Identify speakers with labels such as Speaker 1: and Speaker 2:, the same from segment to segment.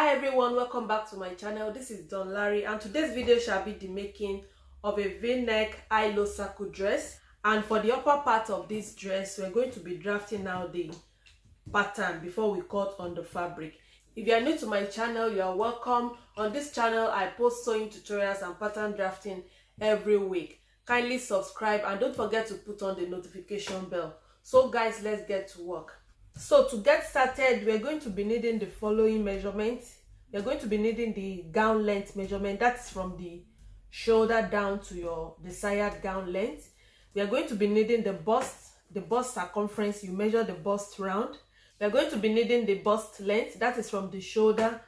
Speaker 1: Hi everyone, welcome back to my channel. This is Don Larry, and today's video shall be the making of a v-neck high-low circle dress. And for the upper part of this dress, we're going to be drafting out the pattern before we cut on the fabric. If you are new to my channel, you are welcome. On this channel I post sewing tutorials and pattern drafting every week. Kindly subscribe and don't forget to put on the notification bell. So guys, let's get to work. So to get started, we're going to be needing the following measurements. You're going to be needing the gown length measurement. That's from the shoulder down to your desired gown length. We are going to be needing the bust circumference. You measure the bust round. We are going to be needing the bust length. That is from the shoulder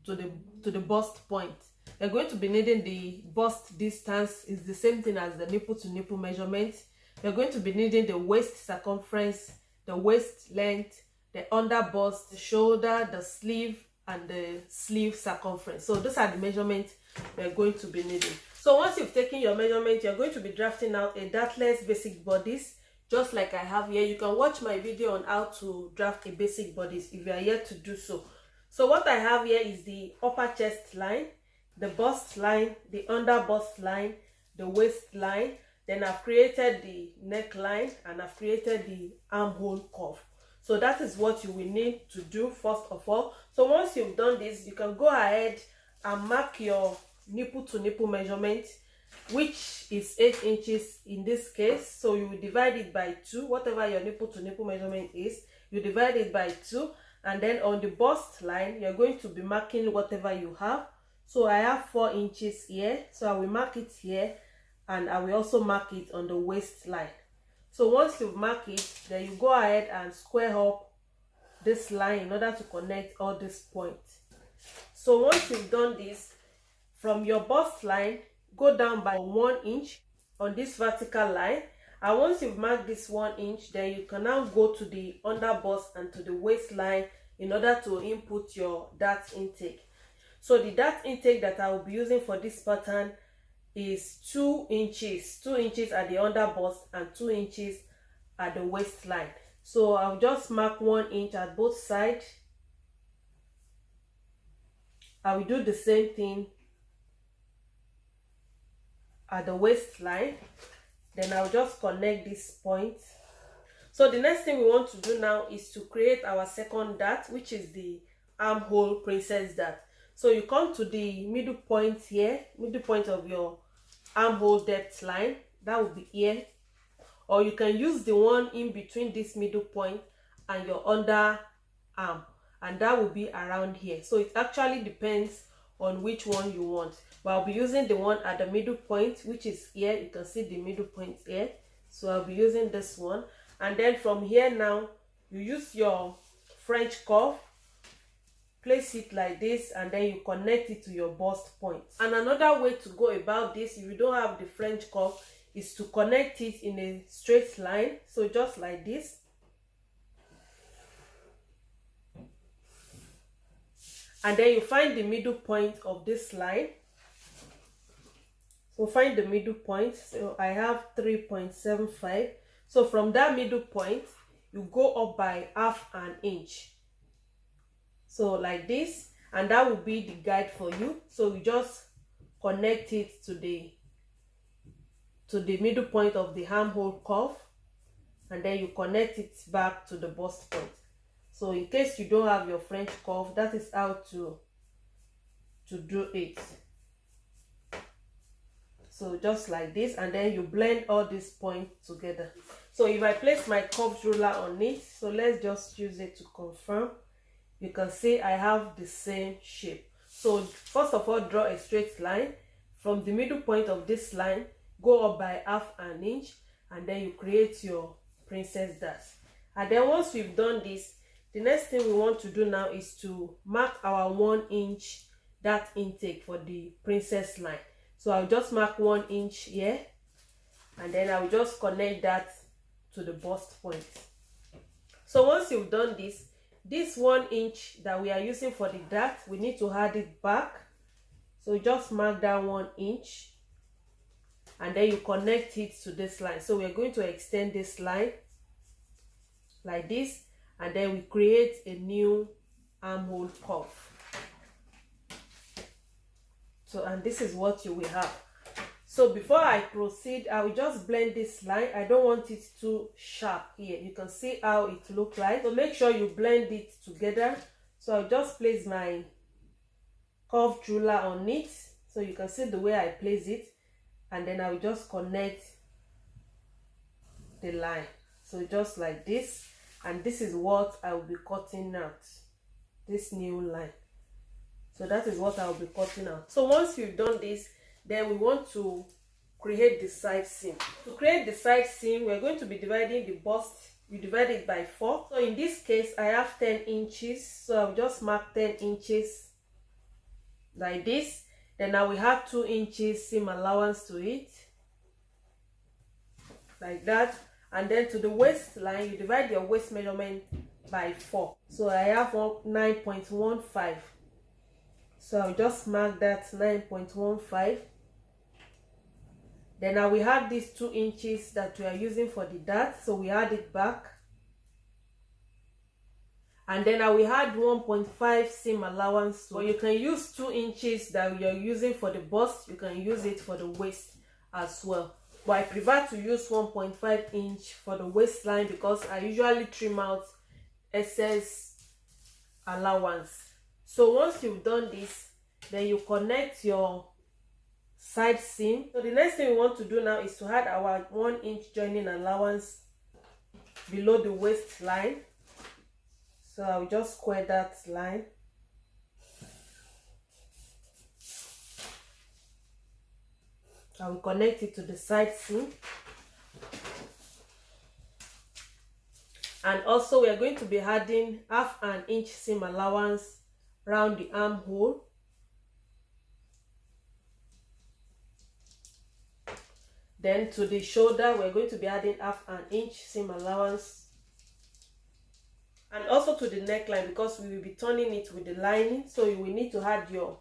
Speaker 1: to the bust point. We are going to be needing the bust distance. Is the same thing as the nipple to nipple measurement. We are going to be needing the waist circumference, the waist length, the under bust, the shoulder, the sleeve, and the sleeve circumference. So those are the measurements we're going to be needing. So once you've taken your measurement, you're going to be drafting out a dartless basic bodice, just like I have here. You can watch my video on how to draft a basic bodice if you are yet to do so. So what I have here is the upper chest line, the bust line, the under bust line, the waist line. Then I've created the neckline and I've created the armhole curve. So that is what you will need to do first of all. So once you've done this, you can go ahead and mark your nipple to nipple measurement, which is 8 inches in this case. So you will divide it by 2, whatever your nipple to nipple measurement is, you divide it by 2. And then on the bust line, you're going to be marking whatever you have. So I have 4 inches here, so I will mark it here. And I will also mark it on the waistline. So once you mark it, then you go ahead and square up this line in order to connect all these points. So once you've done this, from your bust line, go down by 1 inch on this vertical line. And once you've marked this 1 inch, then you can now go to the under bust and to the waistline in order to input your dart intake. So the dart intake that I will be using for this pattern is 2 inches. 2 inches at the under bust and 2 inches at the waistline. So I'll just mark 1 inch at both sides. I will do the same thing at the waistline. Then I'll just connect this point. So the next thing we want to do now is to create our second dart, which is the armhole princess dart. So you come to the middle point here, middle point of your armhole depth line, that will be here, or you can use the one in between this middle point and your under arm, and that will be around here. So it actually depends on which one you want, but I'll be using the one at the middle point, which is here. You can see the middle point here, so I'll be using this one. And then from here now, you use your French curve, place it like this, and then you connect it to your bust point. And another way to go about this, if you don't have the French curve, is to connect it in a straight line. So just like this. And then you find the middle point of this line. So find the middle point. So I have 3.75. So from that middle point, you go up by half an inch. So like this, and that will be the guide for you. So you just connect it to the middle point of the armhole curve, and then you connect it back to the bust point. So in case you don't have your French curve, that is how to do it. So just like this, and then you blend all these points together. So if I place my curved ruler on it, so let's just use it to confirm. You can see I have the same shape. So first of all, draw a straight line. From the middle point of this line, go up by half an inch, and then you create your princess dart. And then once we've done this, the next thing we want to do now is to mark our 1 inch dart intake for the princess line. So I'll just mark 1 inch here, and then I'll just connect that to the bust point. So once you've done this 1 inch that we are using for the dart, we need to add it back. So just mark that 1 inch, and then you connect it to this line. So we're going to extend this line like this, and then we create a new armhole curve. So, and this is what you will have. So before I proceed, I will just blend this line. I don't want it too sharp here. You can see how it looks like. So make sure you blend it together. So I'll just place my curved ruler on it. So you can see the way I place it. And then I will just connect the line. So just like this. And this is what I will be cutting out. This new line. So that is what I will be cutting out. So once you've done this, then we want to create the side seam. To create the side seam, we're going to be dividing the bust. You divide it by 4. So in this case, I have 10 inches. So I'll just mark 10 inches like this. Then I will have 2 inches seam allowance to it. Like that. And then to the waistline, you divide your waist measurement by 4. So I have 9.15. So I'll just mark that 9.15. Then I will have these 2 inches that we are using for the dart. So we add it back. And then I will add 1.5 seam allowance. So you can use 2 inches that you're using for the bust. You can use it for the waist as well. But I prefer to use 1.5 inch for the waistline because I usually trim out excess allowance. So once you've done this, then you connect your side seam. So the next thing we want to do now is to add our 1 inch joining allowance below the waistline. So I'll just square that line. I will connect it to the side seam. And also we are going to be adding 1/2 inch seam allowance around the armhole. Then to the shoulder, we're going to be adding 1/2 inch seam allowance. And also to the neckline, because we will be turning it with the lining, so you will need to add your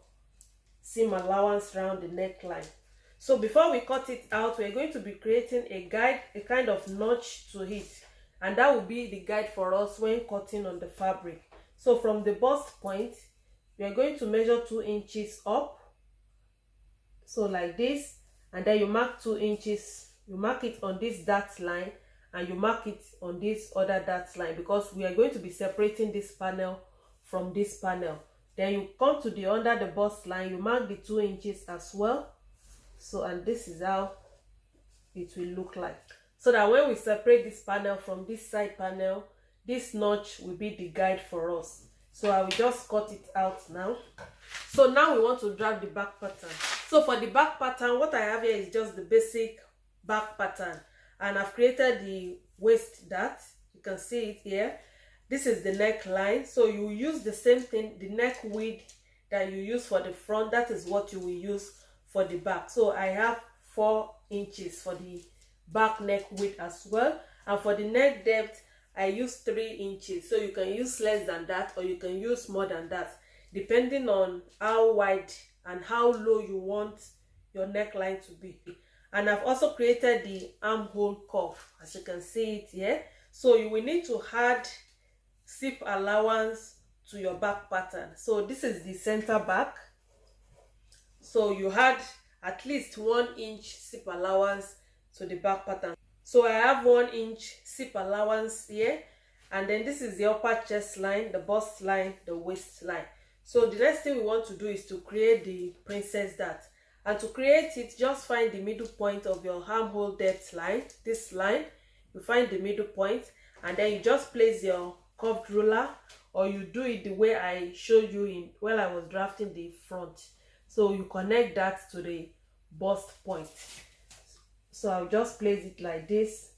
Speaker 1: seam allowance around the neckline. So before we cut it out, we're going to be creating a guide, a kind of notch to it. And that will be the guide for us when cutting on the fabric. So from the bust point, we are going to measure 2 inches up. So like this. And then you mark 2 inches. You mark it on this dart line. And you mark it on this other dart line. Because we are going to be separating this panel from this panel. Then you come to the under the bust line. You mark the 2 inches as well. So, and this is how it will look like. So that when we separate this panel from this side panel, this notch will be the guide for us. So I will just cut it out now. So now we want to draft the back pattern. So for the back pattern, what I have here is just the basic back pattern. And I've created the waist dart. You can see it here. This is the neckline. So you use the same thing, the neck width that you use for the front. That is what you will use for the back. So I have 4 inches for the back neck width as well. And for the neck depth, I use 3 inches. So you can use less than that or you can use more than that, depending on how wide and how low you want your neckline to be. And I've also created the armhole curve, as you can see it here. So you will need to add zip allowance to your back pattern. So this is the center back. So you had at least 1 inch zip allowance to the back pattern. So I have 1 inch zip allowance here. And then this is the upper chest line, the bust line, the waist line. So the next thing we want to do is to create the princess dart. And to create it, just find the middle point of your armhole depth line. This line, you find the middle point. And then you just place your curved ruler, or you do it the way I showed you in while I was drafting the front. So you connect that to the bust point. So I'll just place it like this.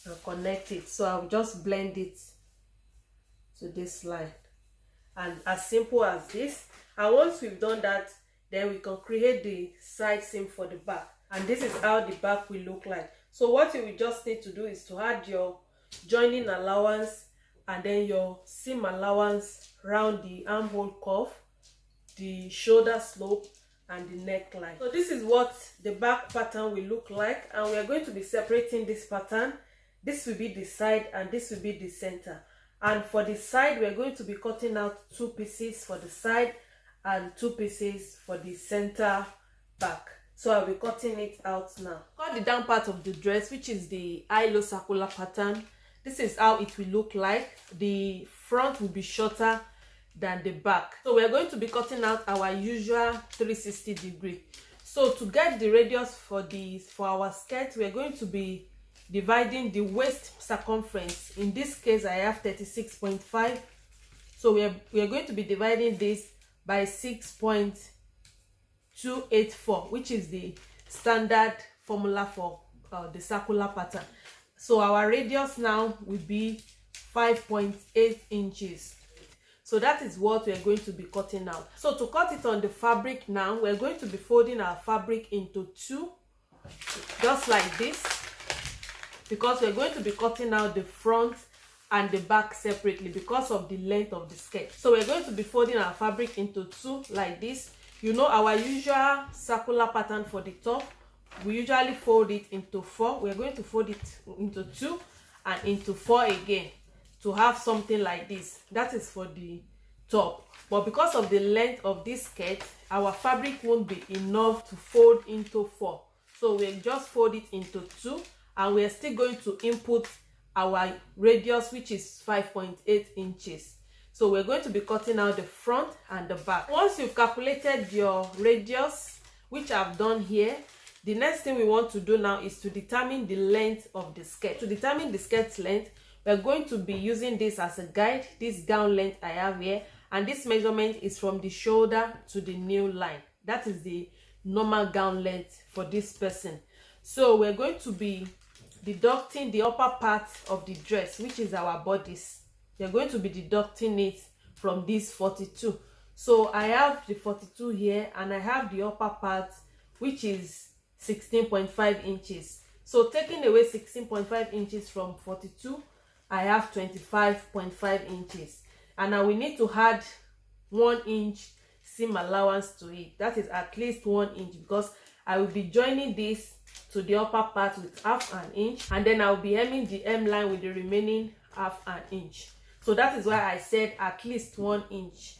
Speaker 1: And connect it. So I'll just blend it to this line. And as simple as this. And once we've done that, then we can create the side seam for the back. And this is how the back will look like. So what you will just need to do is to add your joining allowance and then your seam allowance around the armhole curve, the shoulder slope, and the neckline. So this is what the back pattern will look like, and we are going to be separating this pattern. This will be the side and this will be the center. And for the side, we're going to be cutting out 2 pieces for the side and 2 pieces for the center back. So I'll be cutting it out now. Cut the down part of the dress, which is the high-low circular pattern. This is how it will look like. The front will be shorter than the back. So we're going to be cutting out our usual 360 degree. So to get the radius for our skirt, we're going to be dividing the waist circumference. In this case, I have 36.5. So we are going to be dividing this by 6.284, which is the standard formula for the circular pattern. So our radius now will be 5.8 inches. So that is what we are going to be cutting out. So to cut it on the fabric now, we're going to be folding our fabric into 2, just like this, because we're going to be cutting out the front and the back separately because of the length of the skirt. So we're going to be folding our fabric into 2 like this. You know our usual circular pattern for the top, we usually fold it into 4. We're going to fold it into 2 and into 4 again to have something like this. That is for the top. But because of the length of this skirt, our fabric won't be enough to fold into 4. So we'll just fold it into 2, and we're still going to input our radius, which is 5.8 inches. So we're going to be cutting out the front and the back. Once you've calculated your radius, which I've done here, the next thing we want to do now is to determine the length of the skirt. To determine the skirt's length, we're going to be using this as a guide, this gown length I have here, and this measurement is from the shoulder to the nail line. That is the normal gown length for this person. So we're going to be deducting the upper part of the dress, which is our bodice. We're going to be deducting it from this 42. So I have the 42 here, and I have the upper part, which is 16.5 inches. So taking away 16.5 inches from 42, I have 25.5 inches. And now we need to add 1 inch seam allowance to it. That is at least 1 inch, because I will be joining this to the upper part with half an inch, and then I'll be hemming the hem line with the remaining half an inch. So that is why I said at least 1 inch.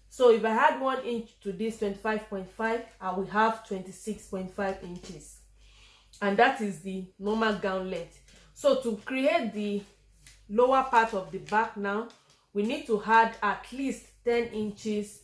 Speaker 1: So if I add 1 inch to this 25.5, I will have 26.5 inches. And that is the normal gown length. So to create the lower part of the back now, we need to add at least 10 inches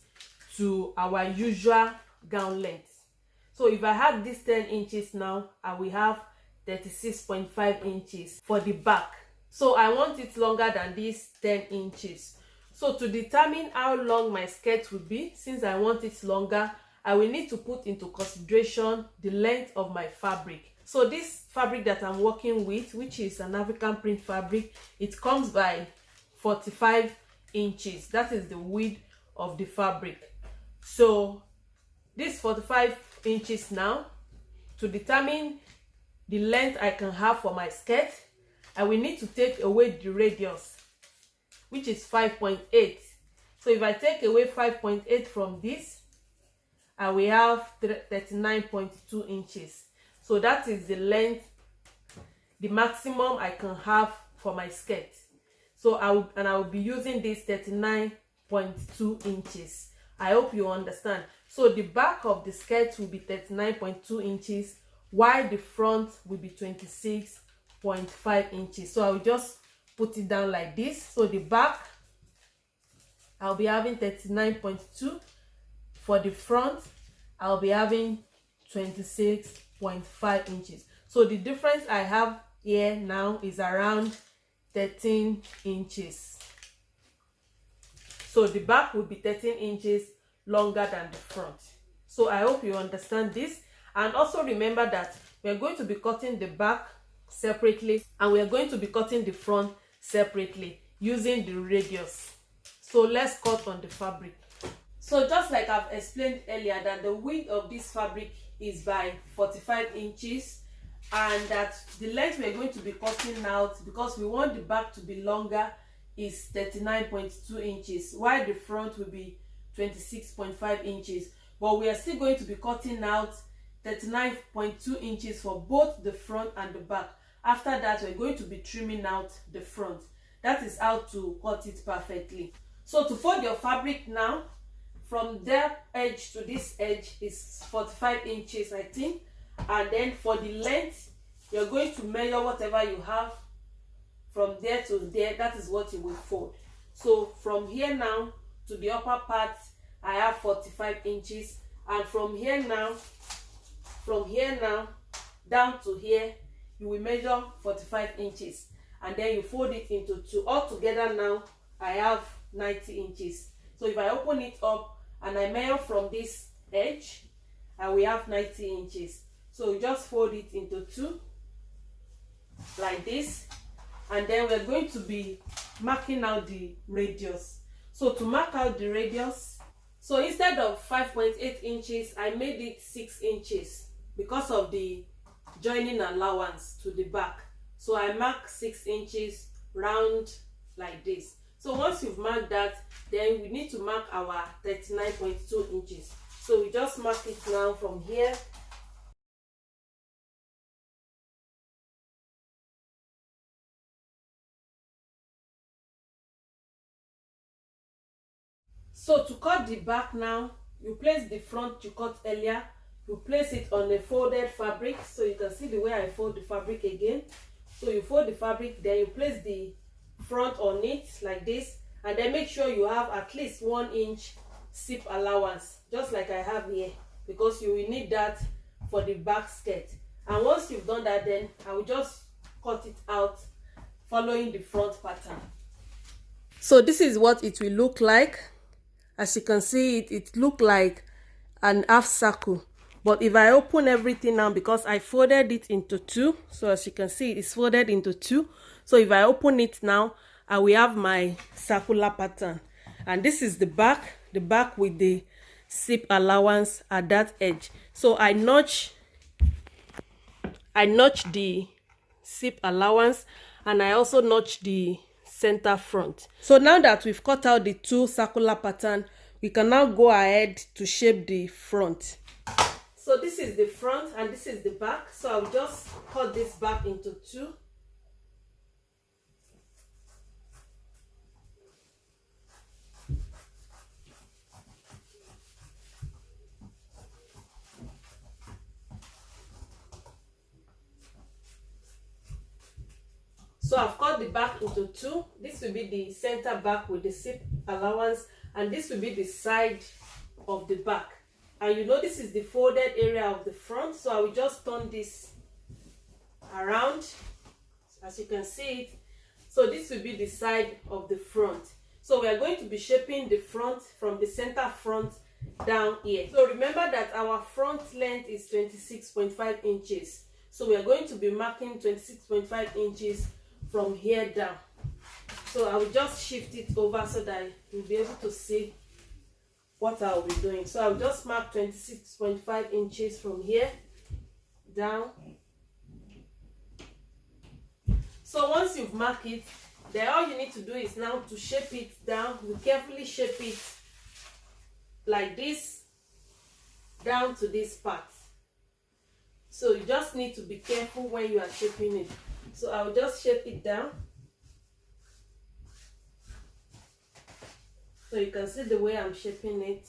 Speaker 1: to our usual gown length. So if I add this 10 inches now, I will have 36.5 inches for the back. So I want it longer than this 10 inches. So to determine how long my skirt will be, since I want it longer, I will need to put into consideration the length of my fabric. So this fabric that I'm working with, which is an African print fabric, it comes by 45 inches. That is the width of the fabric. So this 45 inches now, to determine the length I can have for my skirt, I will need to take away the radius, which is 5.8. So if I take away 5.8 from this, I will have 39.2 inches. So that is the length, the maximum I can have for my skirt. So I will be using this 39.2 inches. I hope you understand. So the back of the skirt will be 39.2 inches, while the front will be 26.5 inches. So I will just put it down like this. So the back, I'll be having 39.2. For the front, I'll be having 26.5 inches. So the difference I have here now is around 13 inches. So the back will be 13 inches longer than the front. So I hope you understand this. And also remember that we're going to be cutting the back separately, and we're going to be cutting the front separately using the radius. So let's cut on the fabric. So just like I've explained earlier, that the width of this fabric is by 45 inches, and that the length we're going to be cutting out, because we want the back to be longer, is 39.2 inches, while the front will be 26.5 inches. But we are still going to be cutting out 39.2 inches for both the front and the back. After that, we're going to be trimming out the front. That is how to cut it perfectly. So to fold your fabric now, from that edge to this edge is 45 inches, I think. And then for the length, you're going to measure whatever you have from there to there. That is what you will fold. So from here now to the upper part, I have 45 inches. And from here now down to here, you will measure 45 inches. And then you fold it into two. Altogether now, I have 90 inches. So if I open it up and I measure from this edge, I will have 90 inches. So you just fold it into two like this, and then we're going to be marking out the radius. So to mark out the radius, so instead of 5.8 inches, I made it 6 inches because of the joining allowance to the back. So I mark 6 inches round like this. So once you've marked that, then we need to mark our 39.2 inches. So we just mark it now from here. So to cut the back now, you place the front you cut earlier, you place it on a folded fabric. So you can see the way I fold the fabric again. So you fold the fabric, then you place the front on it like this, and then make sure you have at least 1 inch zip allowance, just like I have here, because you will need that for the back skirt. And once you've done that, then I will just cut it out following the front pattern. So this is what it will look like. As you can see, it look like an half circle. But if I open everything now, because I folded it into two, so as you can see, it's folded into two. So if I open it now, I will have my circular pattern. And this is the back with the zip allowance at that edge. So I notch the zip allowance, and I also notch the center front. So now that we've cut out the two circular pattern, we can now go ahead to shape the front. So this is the front and this is the back. So I'll just cut this back into two. So I've cut the back into two. This will be the center back with the zip allowance, and this will be the side of the back. And you know this is the folded area of the front, so I will just turn this around, as you can see it. So this will be the side of the front. So we are going to be shaping the front from the center front down here. So remember that our front length is 26.5 inches. So we are going to be marking 26.5 inches from here down. So I will just shift it over so that you'll be able to see what I'll be doing. So I'll just mark 26.5 inches from here down. So once you've marked it, then all you need to do is now to shape it down. You carefully shape it like this down to this part. So you just need to be careful when you are shaping it. So I'll just shape it down. So you can see the way I'm shaping it.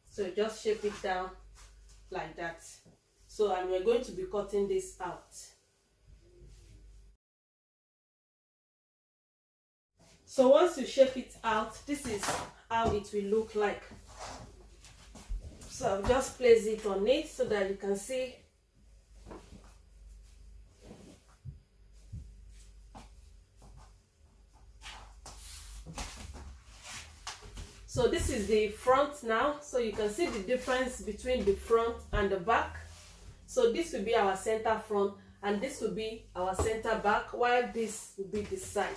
Speaker 1: So just shape it down like that. So and we're going to be cutting this out. So once you shape it out, this is how it will look like. So I'll just place it on it so that you can see. So this is the front now. So you can see the difference between the front and the back. So this will be our center front and this will be our center back, while this will be the side.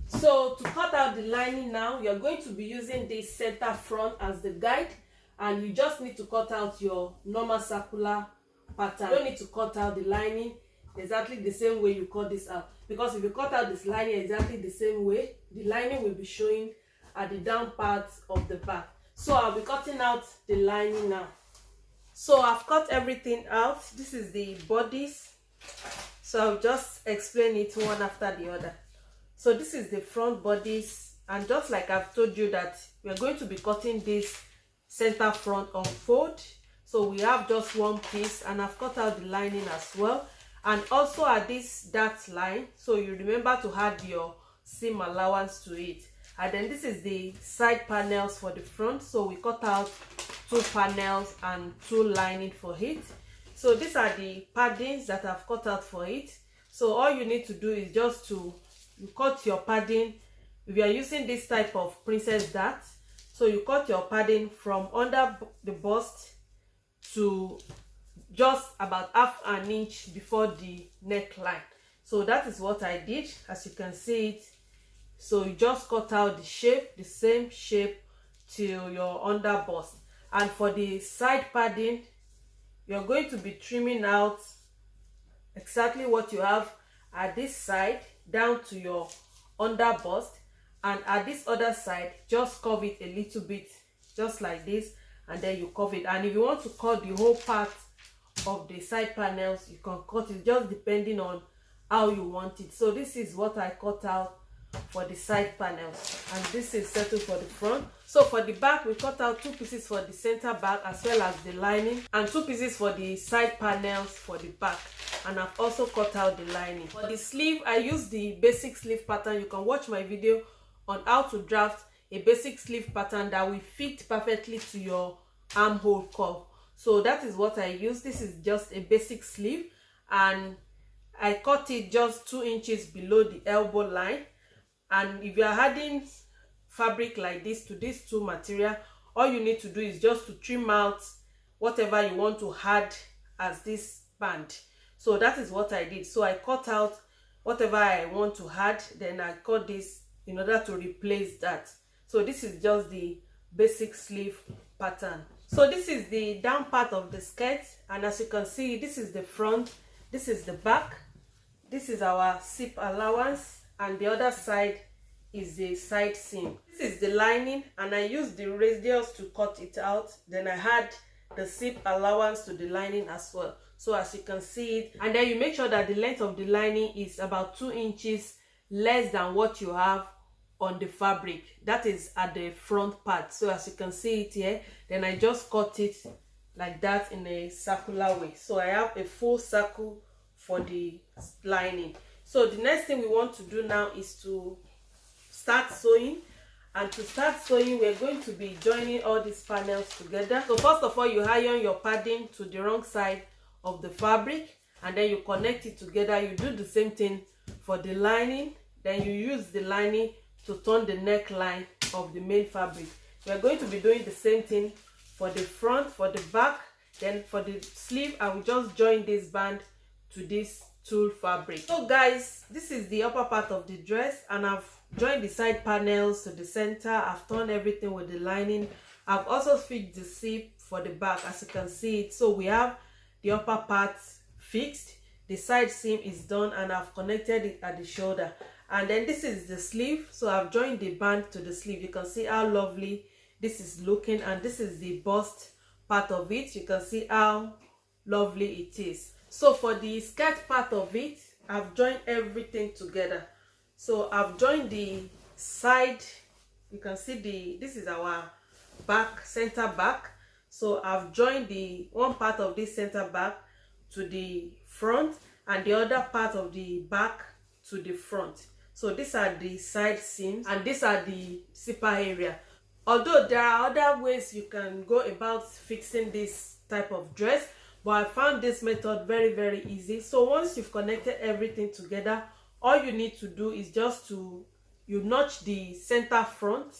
Speaker 1: So to cut out the lining now, you're going to be using this center front as the guide, and you just need to cut out your normal circular pattern. You don't need to cut out the lining exactly the same way you cut this out, because if you cut out this lining exactly the same way, the lining will be showing at the down part of the back. So I'll be cutting out the lining now. So I've cut everything out. This is the bodice, so I'll just explain it one after the other. So this is the front bodice, and just like I've told you that we're going to be cutting this center front unfold, so we have just one piece, and I've cut out the lining as well, and also at this dart line, so you remember to add your seam allowance to it. And then this is the side panels for the front, so we cut out 2 panels and 2 lining for it. So these are the paddings that I've cut out for it. So all you need to do is just to cut your padding. If you are using this type of princess dart, so you cut your padding from under the bust to just about half an inch before the neckline. So that is what I did, as you can see it. So you just cut out the shape, the same shape till your under bust. And for the side padding, you're going to be trimming out exactly what you have at this side down to your under bust, and at this other side just curve it a little bit, just like this, and then you curve it. And if you want to cut the whole part of the side panels, you can cut it, just depending on how you want it. So this is what I cut out for the side panels, and this is settled for the front. So for the back, we cut out 2 pieces for the center back as well as the lining, and 2 pieces for the side panels for the back, and I've also cut out the lining. For the sleeve, I used the basic sleeve pattern. You can watch my video on how to draft a basic sleeve pattern that will fit perfectly to your armhole curve. So that is what I use. This is just a basic sleeve, and I cut it just 2 inches below the elbow line. And if you are adding fabric like this to these 2 material, all you need to do is just to trim out whatever you want to add as this band. So that is what I did. So I cut out whatever I want to add, then I cut this in order to replace that. So this is just the basic sleeve pattern. So this is the down part of the skirt, and as you can see, this is the front, this is the back, this is our zip allowance, and the other side is the side seam. This is the lining, and I used the radius to cut it out. Then I had the zip allowance to the lining as well, so as you can see it. And then you make sure that the length of the lining is about 2 inches less than what you have on the fabric, that is at the front part. So as you can see it here, then I just cut it like that in a circular way, so I have a full circle for the lining. So the next thing we want to do now is to start sewing. And to start sewing, we're going to be joining all these panels together. So first of all, you iron your padding to the wrong side of the fabric, and then you connect it together. You do the same thing for the lining. Then you use the lining to turn the neckline of the main fabric. We're going to be doing the same thing for the front, for the back. Then for the sleeve, I will just join this band to this tulle fabric. So guys, this is the upper part of the dress, and I've joined the side panels to the center. I've turned everything with the lining. I've also fixed the zip for the back, as you can see it. So we have the upper part fixed, the side seam is done, and I've connected it at the shoulder. And then this is the sleeve, so I've joined the band to the sleeve. You can see how lovely this is looking, and this is the bust part of it. You can see how lovely it is. So for the skirt part of it, I've joined everything together. So I've joined the side, you can see this is our back, center back. So I've joined the one part of this center back to the front, and the other part of the back to the front. So these are the side seams, and these are the zipper area. Although there are other ways you can go about fixing this type of dress, but I found this method very easy. So once you've connected everything together, all you need to do is just to notch the center front,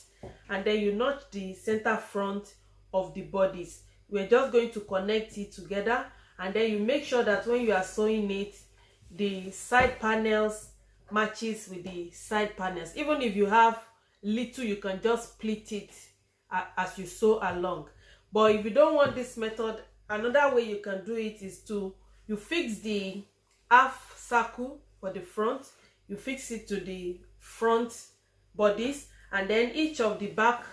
Speaker 1: and then you notch the center front of the bodice. We're just going to connect it together, and then you make sure that when you are sewing it, the side panels matches with the side panels. Even if you have little, you can just split it as you sew along. But if you don't want this method, another way you can do it is you fix the half circle for the front, you fix it to the front bodice, and then each of the back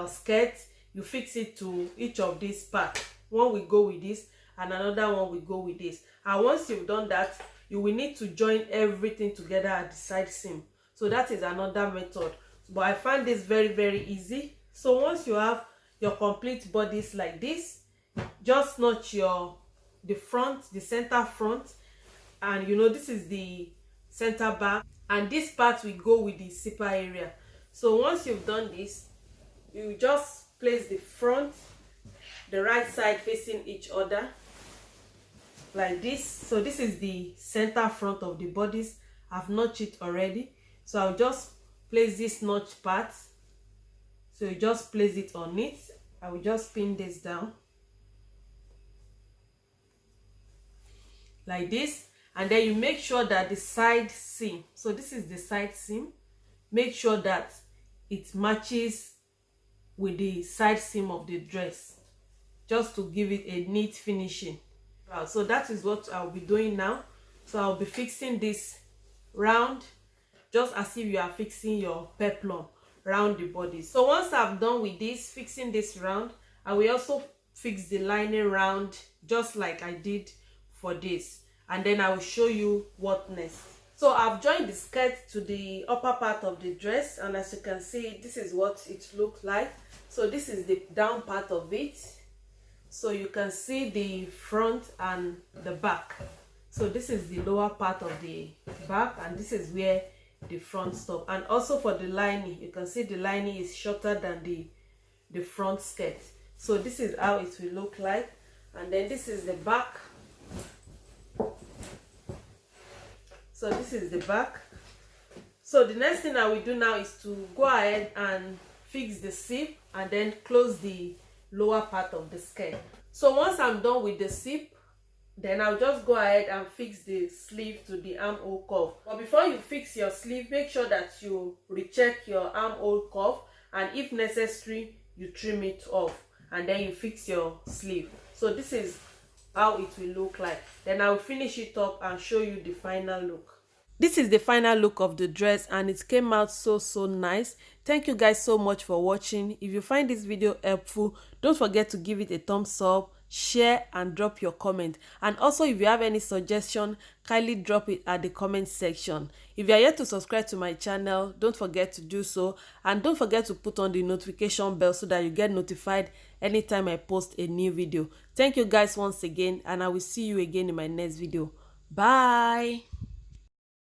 Speaker 1: skirts, you fix it to each of these parts. one will go with this and another one will go with this. And once you've done that, you will need to join everything together at the side seam. So that is another method, but I find this very, very easy. So once you have your complete bodice like this, just notch the front, the center front, and you know this is the center back, and this part will go with the zipper area. So once you've done this, you just place the front, the right side facing each other like this. So this is the center front of the bodice. I've notched it already, so I'll just place this notch part. So you just place it on it. I will just pin this down like this, and then you make sure that the side seam, so this is the side seam, make sure that it matches with the side seam of the dress, just to give it a neat finishing. So that is what I'll be doing now. So I'll be fixing this round, just as if you are fixing your peplum round the body. So once I'm done with this, fixing this round, I will also fix the lining round just like I did for this, and then I will show you what next. So I've joined the skirt to the upper part of the dress, and as you can see, this is what it looks like. So this is the down part of it, so you can see the front and the back. So this is the lower part of the back, and this is where the front stop. And also for the lining, you can see the lining is shorter than the front skirt. So this is how it will look like, and then this is the back. So this is the back. So the next thing I will do now is to go ahead and fix the zip and then close the lower part of the skirt. So once I'm done with the zip, then I'll just go ahead and fix the sleeve to the armhole curve. But before you fix your sleeve, make sure that you recheck your armhole curve, and if necessary, you trim it off, and then you fix your sleeve. So this is how it will look like. Then I'll finish it up and show you the final look. This is the final look of the dress, and it came out so nice. Thank you guys so much for watching. If you find this video helpful, don't forget to give it a thumbs up, share, and drop your comment. And also, if you have any suggestion, kindly drop it at the comment section. If you are yet to subscribe to my channel, don't forget to do so, and don't forget to put on the notification bell so that you get notified anytime I post a new video. Thank you guys once again, and I will see you again in my next video. Bye.